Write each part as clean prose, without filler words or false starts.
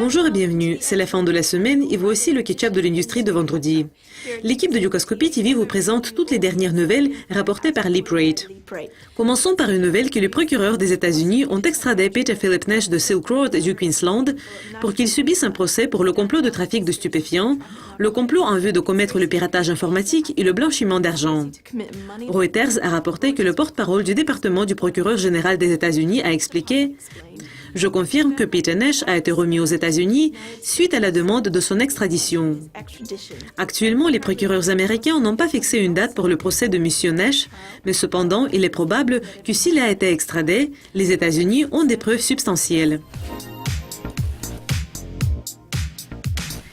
Bonjour et bienvenue, c'est la fin de la semaine et voici le catch-up de l'industrie de vendredi. L'équipe de Dukascopy TV vous présente toutes les dernières nouvelles rapportées par LeapRate. Commençons par une nouvelle que les procureurs des États-Unis ont extradé Peter Philip Nash de Silk Road du Queensland pour qu'il subisse un procès pour le complot de trafic de stupéfiants, le complot en vue de commettre le piratage informatique et le blanchiment d'argent. Reuters a rapporté que le porte-parole du département du procureur général des États-Unis a expliqué: je confirme que Peter Nash a été remis aux États-Unis suite à la demande de son extradition. Actuellement, les procureurs américains n'ont pas fixé une date pour le procès de M. Nash, mais cependant, il est probable que s'il a été extradé, les États-Unis ont des preuves substantielles.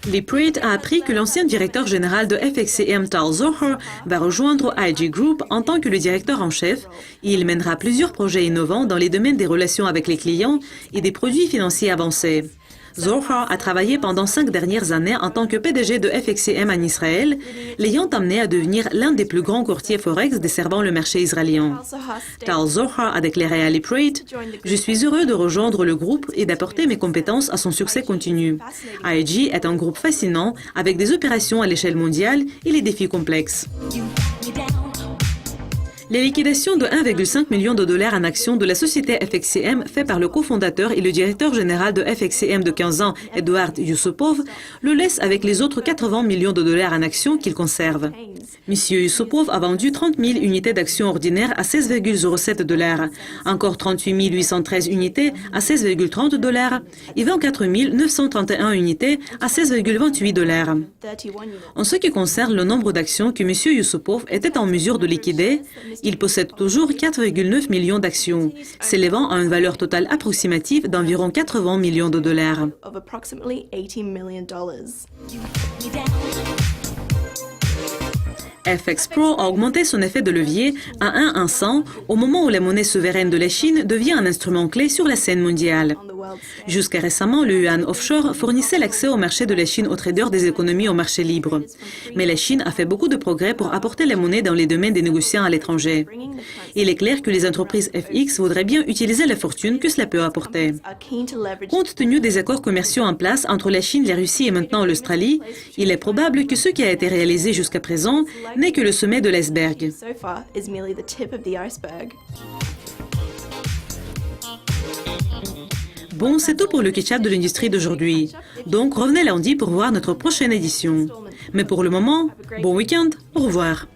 LeapRate a appris que l'ancien directeur général de FXCM, Tal Zohar, va rejoindre IG Group en tant que le directeur en chef et il mènera plusieurs projets innovants dans les domaines des relations avec les clients et des produits financiers avancés. Zohar a travaillé pendant 5 dernières années en tant que PDG de FXCM en Israël, l'ayant amené à devenir l'un des plus grands courtiers Forex desservant le marché israélien. Tal Zohar a déclaré à LeapRate: « Je suis heureux de rejoindre le groupe et d'apporter mes compétences à son succès continu. IG est un groupe fascinant avec des opérations à l'échelle mondiale et les défis complexes. » Les liquidations de 1,5 million de dollars en actions de la société FXCM fait par le cofondateur et le directeur général de FXCM de 15 ans, Eduard Yusupov, le laisse avec les autres 80 millions de dollars en actions qu'il conserve. M. Yusupov a vendu 30 000 unités d'actions ordinaires à 16,07 $, encore 38 813 unités à 16,30 $ et 24 931 unités à 16,28 $. En ce qui concerne le nombre d'actions que M. Yusupov était en mesure de liquider, il possède toujours 4,9 millions d'actions, s'élevant à une valeur totale approximative d'environ 80 millions de dollars. FX Pro a augmenté son effet de levier à 1 au moment où la monnaie souveraine de la Chine devient un instrument clé sur la scène mondiale. Jusqu'à récemment, le yuan offshore fournissait l'accès au marché de la Chine aux traders des économies au marché libre. Mais la Chine a fait beaucoup de progrès pour apporter la monnaie dans les domaines des négociants à l'étranger. Il est clair que les entreprises FX voudraient bien utiliser la fortune que cela peut apporter. Compte tenu des accords commerciaux en place entre la Chine, la Russie et maintenant l'Australie, il est probable que ce qui a été réalisé jusqu'à présent n'est que le sommet de l'iceberg. Bon, c'est tout pour le catch-up de l'industrie d'aujourd'hui. Donc, revenez lundi pour voir notre prochaine édition. Mais pour le moment, bon week-end, au revoir.